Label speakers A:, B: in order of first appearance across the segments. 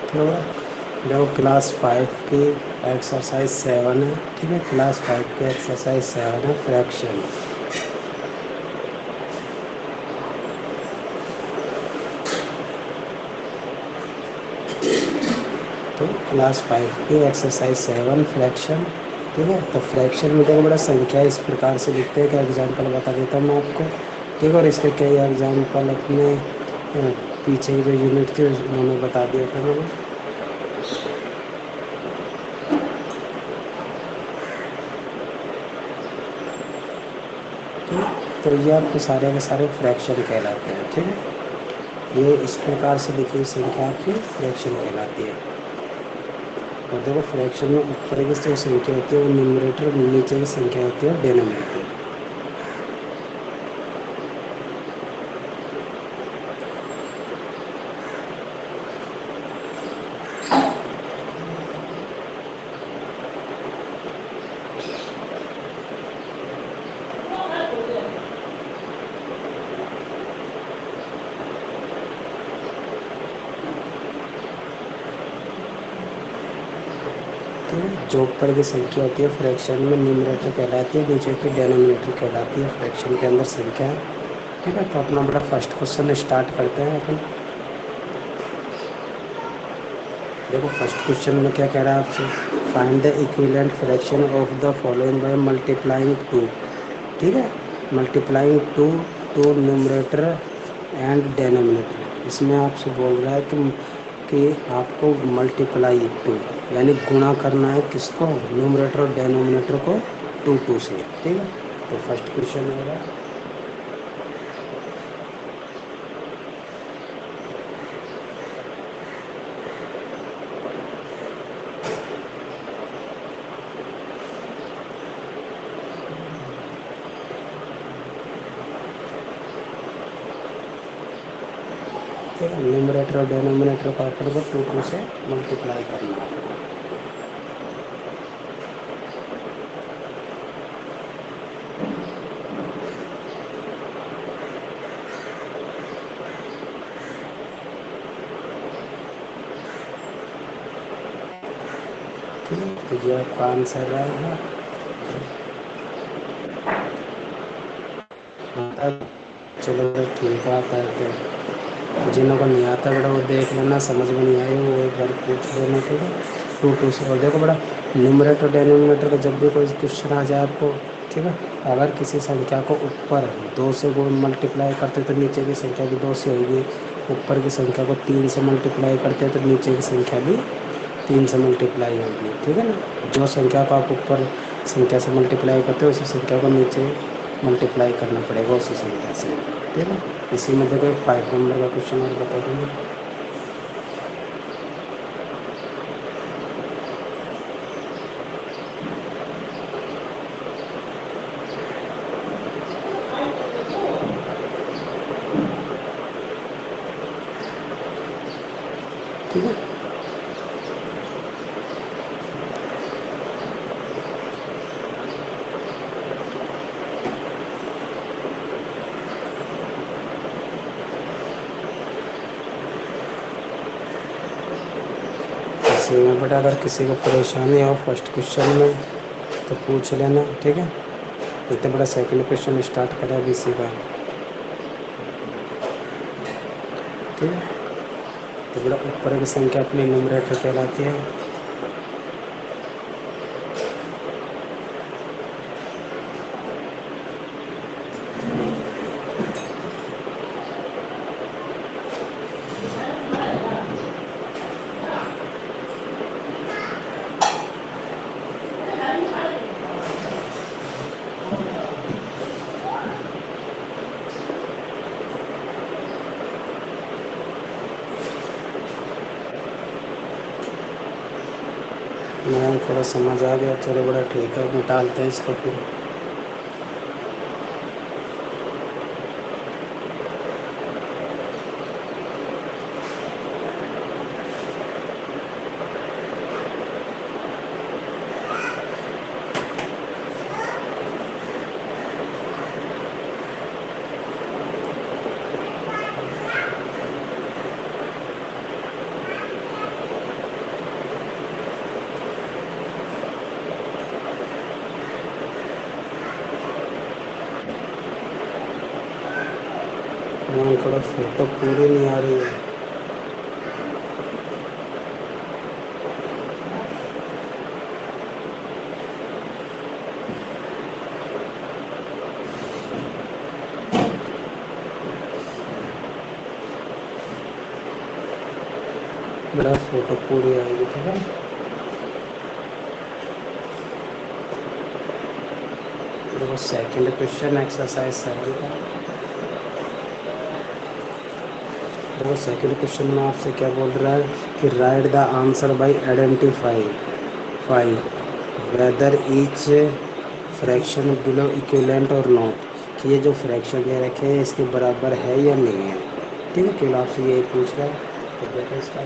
A: तो देखो क्लास 5 की एक्सरसाइज 7 है, ठीक है। क्लास 5 की एक्सरसाइज 7 है, फ्रैक्शन। तो क्लास 5 की एक्सरसाइज 7 फ्रैक्शन, ठीक है। तो फ्रैक्शन में देखो बड़ा संख्या इस प्रकार से लिखते हैं। का एग्जाम्पल बता देता हूँ मैं आपको, ठीक है। और इसके कई एग्जाम्पल अपने पीछे की जो यूनिट थी उन्होंने बता दिया था मैंने। ठीक है, तो ये आपके सारे के सारे फ्रैक्शन कहलाते हैं, ठीक है। ये इस प्रकार से लिखी हुई संख्या आपकी फ्रैक्शन कहलाती है। और देखो फ्रैक्शन में ऊपर की जो संख्या होती है वो न्यूमरेटर, नीचे की संख्या होती है डेनोमिनेटर। ठीक है, जो ऊपर की संख्या होती है फ्रैक्शन में न्यूमरेटर कहलाती है, नीचे की डेनोमिनेटर कहलाती है फ्रैक्शन के अंदर संख्या। ठीक है, तो अपना बड़ा फर्स्ट क्वेश्चन स्टार्ट करते हैं अपन। देखो फर्स्ट क्वेश्चन में क्या कह रहा है आपसे, find the equivalent fraction of the following by multiplying two. ठीक है, multiplying two, to numerator and denominator. इसमें आपसे बोल रहा है कि आपको मल्टीप्लाई टू यानी गुणा करना है किसको, न्यूमरेटर और डेनोमिनेटर को टू से। ठीक है, तो फर्स्ट क्वेश्चन होगा। ठीक है, न्यूमरेटर और डेनोमिनेटर को अपन को टू से मल्टीप्लाई करना है। ठीक है, तो ये आपका आंसर रहेगा। आता है? चलो ठीक है, आता है तो जिनको नहीं आता बेटा वो देख लेना, समझ में नहीं आई वो एक बार पूछ लेना। ठीक है, टू से। और देखो बेटा न्यूमरेटर डेनोमिनेटर का जब भी कोई क्वेश्चन आ जाए आपको, ठीक है, अगर किसी संख्या को ऊपर दो से गुण मल्टीप्लाई करते तो नीचे की संख्या भी दो से होगी। ऊपर की संख्या को तीन से मल्टीप्लाई करते हैं तो नीचे की संख्या भी तीन से मल्टीप्लाई होगी। ठीक है ना, जो संख्या को आप ऊपर संख्या से मल्टीप्लाई करते हो उसी संख्या को नीचे मल्टीप्लाई करना पड़ेगा उसी संख्या से। ठीक है, इसी में देखो एक 5 नंबर का क्वेश्चन और बता दूंगा। ठीक है, इसी में बेटा अगर किसी को परेशानी हो फर्स्ट क्वेश्चन में तो पूछ लेना। ठीक है, इतना बड़ा सेकंड क्वेश्चन स्टार्ट करा अभी इसी का। ठीक है, तो बड़ा ऊपर की संख्या अपनी न्यूमरेटर कहलाती है। मैं थोड़ा समझ आ गया, चलो बड़ा ठीक है, निकालते हैं इसको फिर। थोड़ा फोटो पूरी नहीं आ रही है। मेरा फोटो पूरी आएगी, ठीक है। देखो सेकंड क्वेश्चन एक्सरसाइज 7 का। देखो सेकंड क्वेश्चन में आपसे क्या बोल रहा है कि right the answer by identify whether each fraction below equivalent और नॉट, कि ये जो फ्रैक्शन दे रखे हैं इसके बराबर है या नहीं है। ठीक है, केवल आपसे यही पूछ रहा है। तो देखो इसका,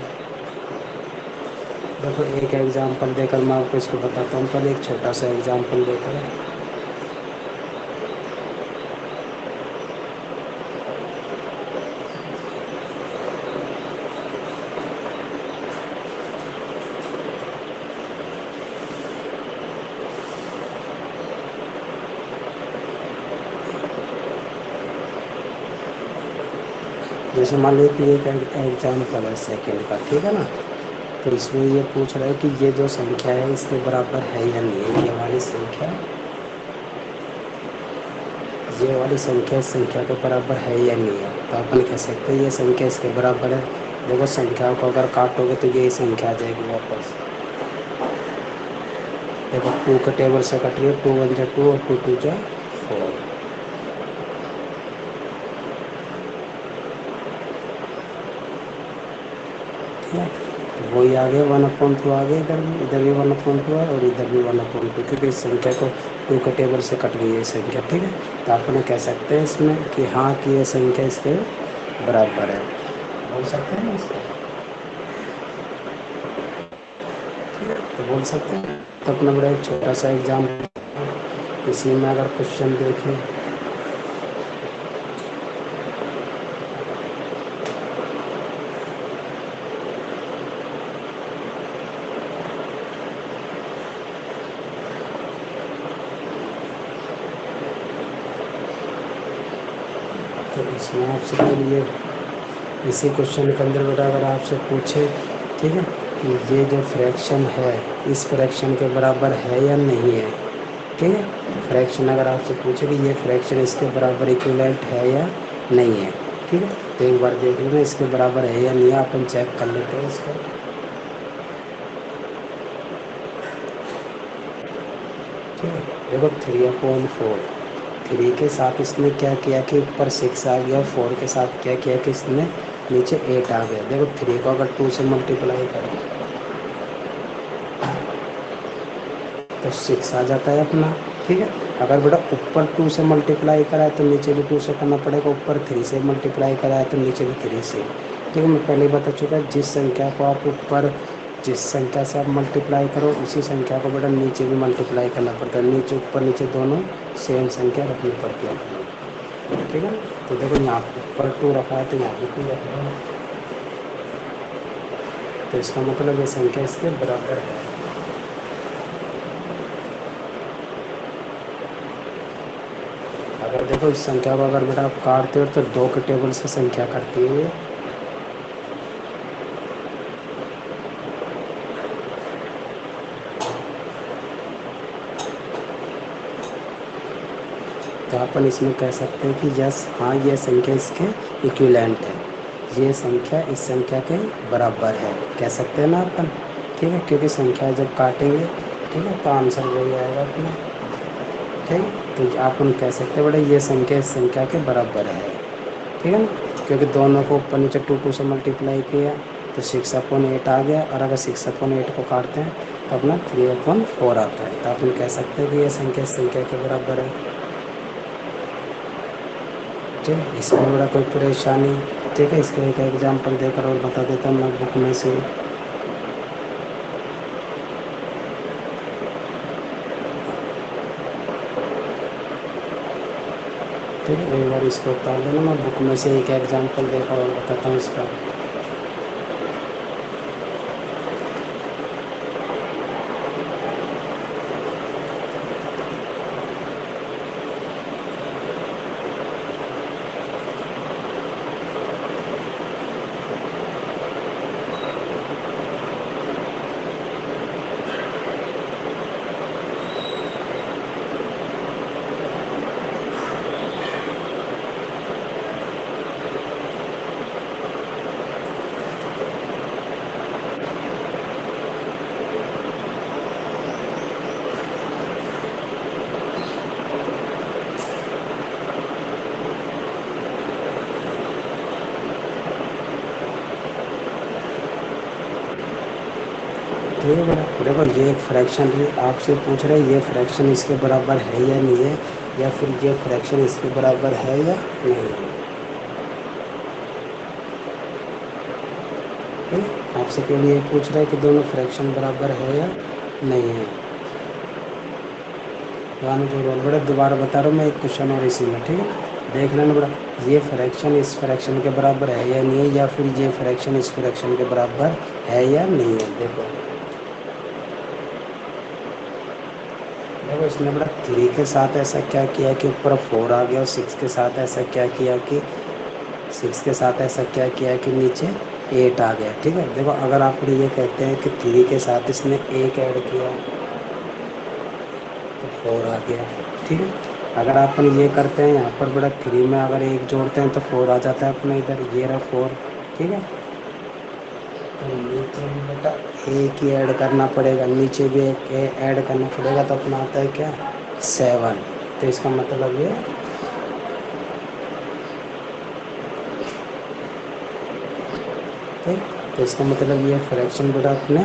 A: देखो एक एग्जांपल देकर मैं आपको इसको बताता हूँ। पहले एक छोटा सा एग्जांपल देकर, जैसे मान लीजिए कि एक एग्जांपल है सेकंड का, ठीक है ना। तो इसमें ये पूछ रहा है कि ये जो संख्या है इसके बराबर है या नहीं है। ये वाली संख्या, ये वाली संख्या इस संख्या के बराबर है या नहीं है। तो अपन कह सकते हैं ये संख्या इसके बराबर है। देखो संख्या को अगर काटोगे तो ये संख्या आ जाएगी वापस। देखो 2 के टेबल से कट रही है, 2 1 जा 2 और 2 2 जा 4। ठीक है, तो वही आ गया 1/2 आ गया। इधर भी 1/2 है और इधर भी 1/2, क्योंकि इस संख्या को 2 के टेबल से कट गई है संख्या। ठीक है, तो अपन कह सकते हैं इसमें कि हाँ कि ये संख्या इसके बराबर है। बोल सकते हैं ना इसको, तो बोल सकते हैं। तो अपना बड़ा एक छोटा सा एग्जाम, इसी में अगर क्वेश्चन देखें, तो इसमें आपसे के लिए इसी क्वेश्चन के अंदर बेटा अगर आपसे पूछे, ठीक है, कि ये जो फ्रैक्शन है इस फ्रैक्शन के बराबर है या नहीं है। ठीक है, फ्रैक्शन अगर आपसे पूछे कि ये फ्रैक्शन इसके बराबर इक्विवेलेंट है या नहीं है। ठीक है, तो एक बार देख लेना इसके बराबर है या नहीं है, अपन चेक कर लेते हैं इसको। ठीक है, देखो 3/4, 3 के साथ इसने क्या किया कि ऊपर 6 आ गया, 4 के साथ क्या किया कि इसने नीचे 8 आ गया। देखो 3 को अगर 2 से मल्टीप्लाई करें तो 6 आ जाता है अपना। ठीक है, अगर बेटा ऊपर 2 से मल्टीप्लाई करा है तो नीचे भी 2 से करना पड़ेगा, ऊपर 3 से मल्टीप्लाई करा है तो नीचे भी 3 से। ठीक है, मैं पहले ही बता चुका, जिस संख्या को आप ऊपर, जिस संख्या से आप मल्टीप्लाई करो उसी संख्या को बेटा नीचे भी मल्टीप्लाई करना पड़ता है। नीचे ऊपर नीचे दोनों सेम संख्या रखनी पड़ती है अपनी। ठीक है ना, तो देखो यहाँ पे ऊपर 2 रखा है तो यहाँ भी 2 रख दो, तो इसका मतलब ये संख्या इसके बराबर है। अगर देखो इस संख्या को अगर बेटा आप काटते हो तो 2 के टेबल से संख्या कटती है ये। तो अपन इसमें कह सकते हैं कि यस हाँ ये संख्या इसके इक्विवेलेंट है, ये संख्या इस संख्या के बराबर है, कह सकते हैं ना अपन। ठीक है, क्योंकि संख्या जब काटेंगे, ठीक है, तो आंसर वही आएगा अपना। ठीक है, तो अपन कह सकते हैं बेटा ये संख्या इस संख्या के बराबर है। ठीक है ना, क्योंकि दोनों को ऊपर नीचे 2 2 से मल्टीप्लाई किया तो 6/8 आ गया, और अगर 6/8 को काटते हैं तो अपना 3/4 आता है। तो अपन कह सकते हैं कि यह संख्या इस संख्या के बराबर है। ठीक है, इसमें बड़ा कोई परेशानी। ठीक है, इसका एक एग्जांपल देकर और बता देता हूँ मैं बुक में से। ठीक है, एक बार इसको उतार देना, मैं बुक में से एक एग्जांपल देकर और बताता हूँ इसका। ठीक है बेटा, देखो ये एक फ्रैक्शन आपसे पूछ रहे हैं, ये फ्रैक्शन इसके बराबर है या नहीं है, या फिर ये फ्रैक्शन इसके बराबर है या नहीं है। ठीक है? आपसे केवल ये पूछ रहा है कि दोनों फ्रैक्शन बराबर है या नहीं है। वान जो रोल बेटा दोबारा बता रहा हूँ मैं एक क्वेश्चन और इसी में, ठीक है देख लेना बेटा, ये फ्रैक्शन इस फ्रैक्शन के बराबर है या नहीं है, या फिर ये फ्रैक्शन इस फ्रैक्शन के बराबर है या नहीं है। देखो देखो इसने बड़ा थ्री के साथ ऐसा क्या किया कि ऊपर फोर आ गया, और सिक्स के साथ ऐसा क्या किया कि सिक्स के साथ ऐसा क्या किया कि नीचे एट आ गया। ठीक है, देखो अगर आप ये कहते हैं कि थ्री के साथ इसने एक ऐड किया तो फोर आ गया। ठीक है, अगर अपन ये करते हैं यहाँ पर बड़ा थ्री में अगर एक जोड़ते हैं तो फोर आ जाता है अपने इधर, ये रहा फोर। ठीक है, तो नीचे भी बेटा एक ही ऐड करना पड़ेगा, नीचे भी एक ऐड करना पड़ेगा, तो अपना आता है क्या, सेवन। तो इसका मतलब ये, ठीक, तो इसका मतलब ये फ्रैक्शन बेटा अपने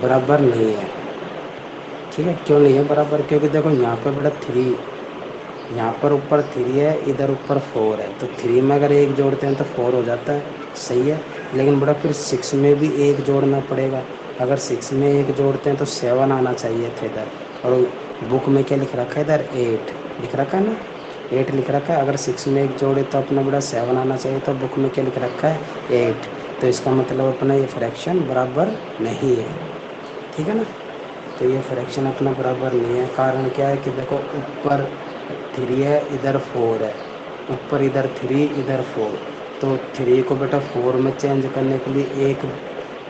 A: बराबर नहीं है। ठीक है, क्यों नहीं है बराबर, क्योंकि देखो यहाँ पर बेटा थ्री, यहाँ पर ऊपर थ्री है, इधर ऊपर फोर है, तो थ्री में अगर एक जोड़ते हैं तो फोर हो जाता है, सही है। लेकिन बड़ा फिर सिक्स में भी एक जोड़ना पड़ेगा, अगर सिक्स में एक जोड़ते हैं तो सेवन आना चाहिए था इधर, और बुक में क्या लिख रखा है इधर, एट लिख रखा है ना, एट लिख रखा है, अगर सिक्स में एक जोड़े तो अपना बड़ा सेवन आना चाहिए, तो बुक में क्या लिख रखा है, एट। तो इसका मतलब अपना ये फ्रैक्शन बराबर नहीं है। ठीक है ना, तो ये फ्रैक्शन अपना बराबर नहीं है। कारण क्या है कि देखो ऊपर थ्री है, इधर फोर है, ऊपर इधर थ्री इधर फोर, तो थ्री को बेटा फोर में चेंज करने के लिए एक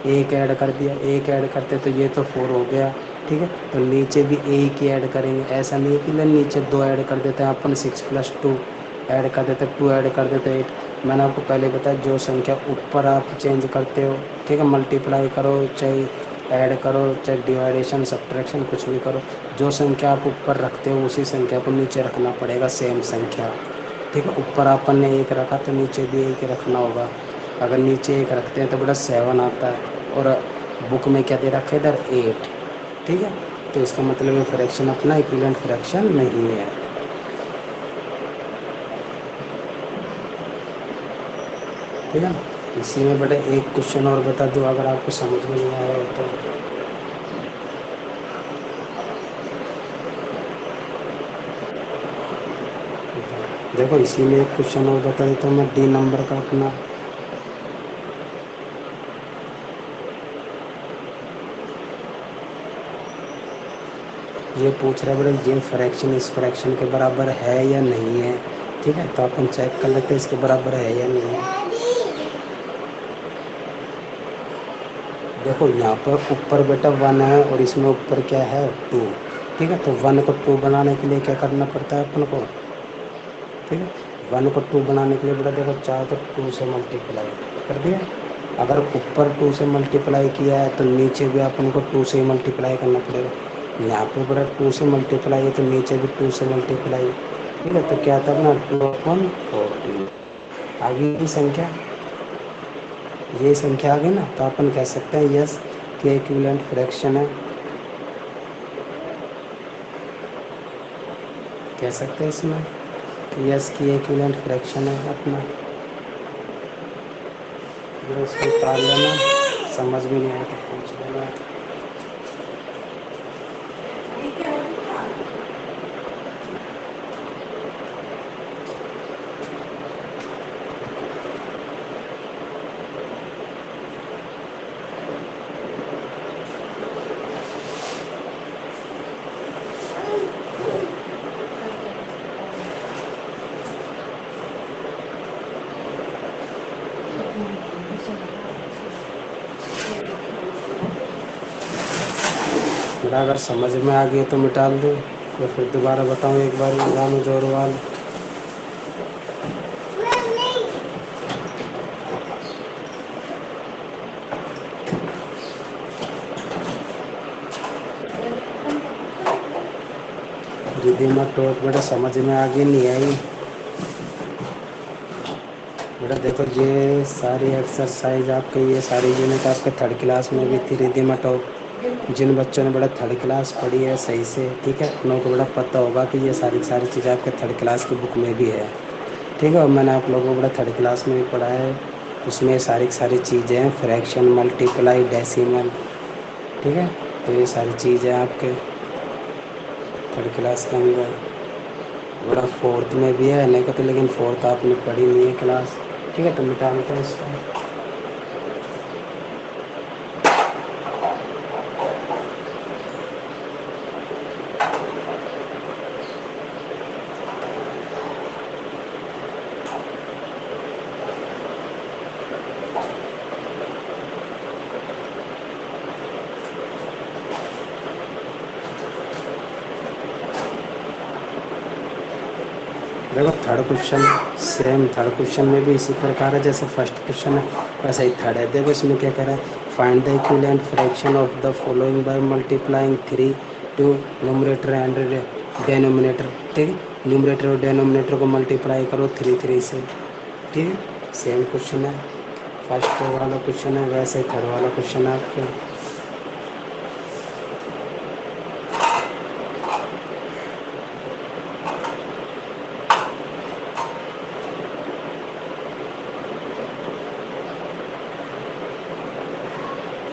A: एक ऐड कर दिया, एक ऐड करते तो ये तो फोर हो गया। ठीक है, तो नीचे भी एक ही ऐड करेंगे, ऐसा नहीं है कि नीचे दो ऐड कर देते हैं अपन, सिक्स प्लस टू ऐड कर देते, टू ऐड कर देते एट। मैंने आपको पहले बताया जो संख्या ऊपर आप चेंज करते हो, ठीक है, मल्टीप्लाई करो चाहे ऐड करो चाहे डिवाइडेशन सब्ट्रैक्शन कुछ भी करो, जो संख्या आप ऊपर रखते हो उसी संख्या को नीचे रखना पड़ेगा, सेम संख्या। ठीक है, ऊपर अपन ने एक रखा तो नीचे भी एक ही रखना होगा, अगर नीचे एक रखते हैं तो बड़ा सेवन आता है, और बुक में क्या दे रखा है इधर, एट। ठीक है, तो इसका मतलब ये फ्रैक्शन अपना इक्विवेलेंट फ्रैक्शन नहीं है। ठीक है, इसी में बेटा एक क्वेश्चन और बता दो अगर आपको समझ में नहीं आया हो तो। देखो इसी में एक क्वेश्चन और बता देता हूँ मैं, डी नंबर का अपना। ये पूछ रहा है बेटा ये फ्रैक्शन इस फ्रैक्शन के बराबर है या नहीं है। ठीक है, तो अपन चेक कर लेते हैं इसके बराबर है या नहीं है। देखो यहाँ पर ऊपर बेटा वन है और इसमें ऊपर क्या है, टू। ठीक है, तो वन को टू बनाने के लिए क्या करना पड़ता है अपन को, ठीक है, वन को टू बनाने के लिए बेटा देखो चाहे तो टू से मल्टीप्लाई कर दिया, अगर ऊपर टू से मल्टीप्लाई किया है तो नीचे भी अपन को टू से मल्टीप्लाई करना पड़ेगा। यहाँ पे बड़ा टू से मल्टीप्लाई है तो नीचे भी टू से मल्टीप्लाई। ठीक है, तो क्या था अपना टू अपन फोर्टीन, आगे की संख्या, ये संख्या आ गई ना, तो अपन कह सकते हैं यस के इक्विवेलेंट फ्रैक्शन है, कह सकते हैं इसमें कि यस की इक्विवेलेंट फ्रैक्शन है अपना। जो इसको उतार लेना, समझ में नहीं आया तो पूछ लेना। मेरा अगर समझ में आ गया तो मिटा दो, तो फिर दोबारा बताऊँ एक बार रानू जोरवाल। रिधिमा टोक बेटा समझ में आ गई नहीं आई। बेटा देखो ये सारी एक्सरसाइज आपके, ये सारी यूनिट आपके थर्ड क्लास में भी थी रिधिमा टोक। जिन बच्चों ने बड़ा थर्ड क्लास पढ़ी है सही से, ठीक है, उनको बड़ा पता होगा कि ये सारी सारी चीज़ें आपके थर्ड क्लास की बुक में भी है। ठीक है, और मैंने आप लोगों को बड़ा थर्ड क्लास में भी पढ़ा है, उसमें सारी सारी चीज़ें हैं, फ्रैक्शन, मल्टीप्लाई, डेसिमल। ठीक है, तो ये सारी चीज़ें आपके थर्ड क्लास के अंदर बड़ा फोर्थ में भी है, नहीं तो लेकिन फोर्थ आपने पढ़ी नहीं है क्लास। ठीक है, तो मिटा मिटा इसको। देखो third question same, third question में भी इसी प्रकार है जैसे फर्स्ट क्वेश्चन है वैसा ही थर्ड है। देखो इसमें क्या कह रहा है, find the equivalent fraction of the following by multiplying three to numerator and denominator. ठीक है, न्यूमरेटर और डेनोमिनेटर को मल्टीप्लाई करो थ्री थ्री से। ठीक है, सेम क्वेश्चन है, फर्स्ट वाला क्वेश्चन है वैसे ही थर्ड वाला क्वेश्चन है आपके।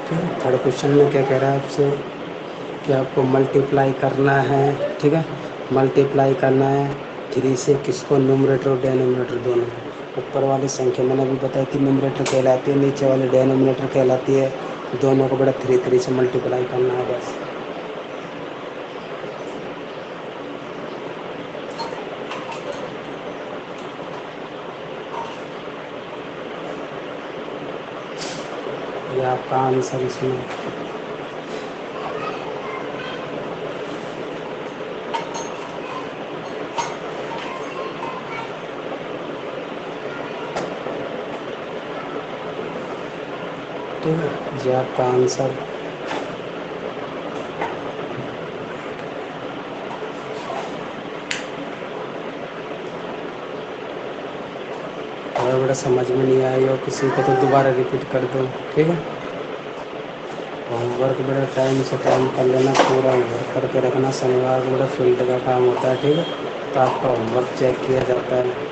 A: ठीक है, थर्ड क्वेश्चन में क्या कह रहा है आपसे कि आपको मल्टीप्लाई करना है। ठीक है, मल्टीप्लाई करना है थ्री से किसको, न्यूमरेटर और डेनोमिनेटर दोनों। ऊपर वाली संख्या मैंने अभी बताई थी न्यूमरेटर कहलाती है, नीचे वाली डेनोमिनेटर कहलाती है। दोनों को बड़ा थ्री थ्री से मल्टीप्लाई करना है बस। ये आपका आंसर इसमें। ठीक है, ये आपका आंसर। अगर बड़ा समझ में नहीं आई हो किसी को तो दोबारा रिपीट कर दो। ठीक है, होमवर्क बड़ा टाइम से टाइम कर लेना, पूरा होमवर्क करके रखना। शनिवार को बड़ा फील्ड का काम होता है। ठीक है, तो आपका होमवर्क चेक किया जाता है।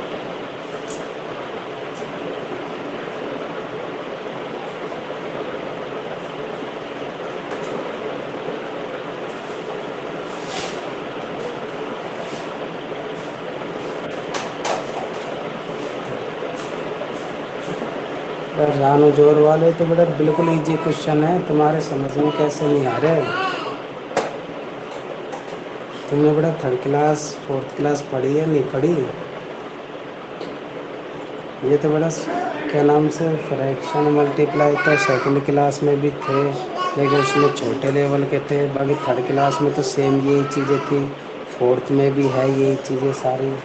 A: यार रानू जोर वाले तो बड़ा बिल्कुल इजी क्वेश्चन है, तुम्हारे समझ में कैसे नहीं आ रहे। तुमने बड़ा थर्ड क्लास फोर्थ क्लास पढ़ी है नहीं पढ़ी? ये तो बड़ा क्या नाम से फ्रैक्शन मल्टीप्लाई तो सेकंड क्लास में भी थे, लेकिन उसमें छोटे लेवल के थे। बाकी थर्ड क्लास में तो सेम यही चीज़ें थी, फोर्थ में भी है यही चीज़ें सारी।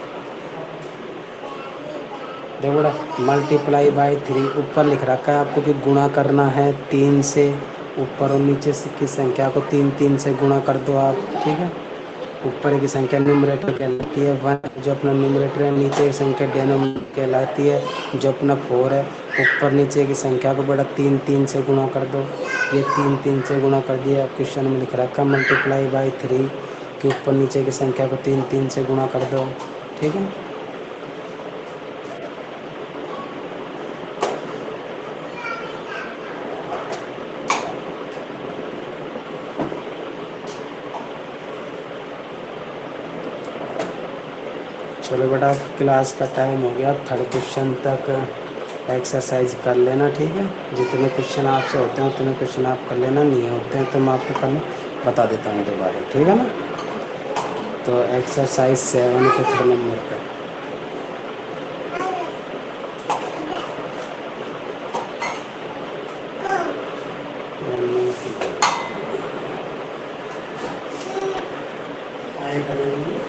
A: देखो बड़ा, मल्टीप्लाई बाय थ्री ऊपर लिख रखा है आपको कि गुणा करना है तीन से। ऊपर और नीचे की संख्या को तीन तीन से गुणा कर दो आप। ठीक है, ऊपर की संख्या न्यूमरेटर कहलाती है वन, जो अपना न्यूमरेटर है। नीचे की संख्या डेनोमिनेटर कहलाती है, जो अपना फोर है। ऊपर नीचे की संख्या को बड़ा तीन तीन से गुणा कर दो। ये तीन तीन से गुणा कर दिया, क्वेश्चन में लिख रखा मल्टीप्लाई बाय थ्री कि ऊपर नीचे की संख्या को तीन तीन से गुणा कर दो। ठीक है, चलो बेटा क्लास का टाइम हो गया, थर्ड क्वेश्चन तक एक्सरसाइज कर लेना। ठीक है, जितने क्वेश्चन आपसे होते हैं उतने क्वेश्चन आप कर लेना, नहीं होते हैं तो मैं आपको कल बता देता हूँ दोबारा। ठीक है ना, तो एक्सरसाइज 7 के थर्ड नंबर पे। आए करेंगे।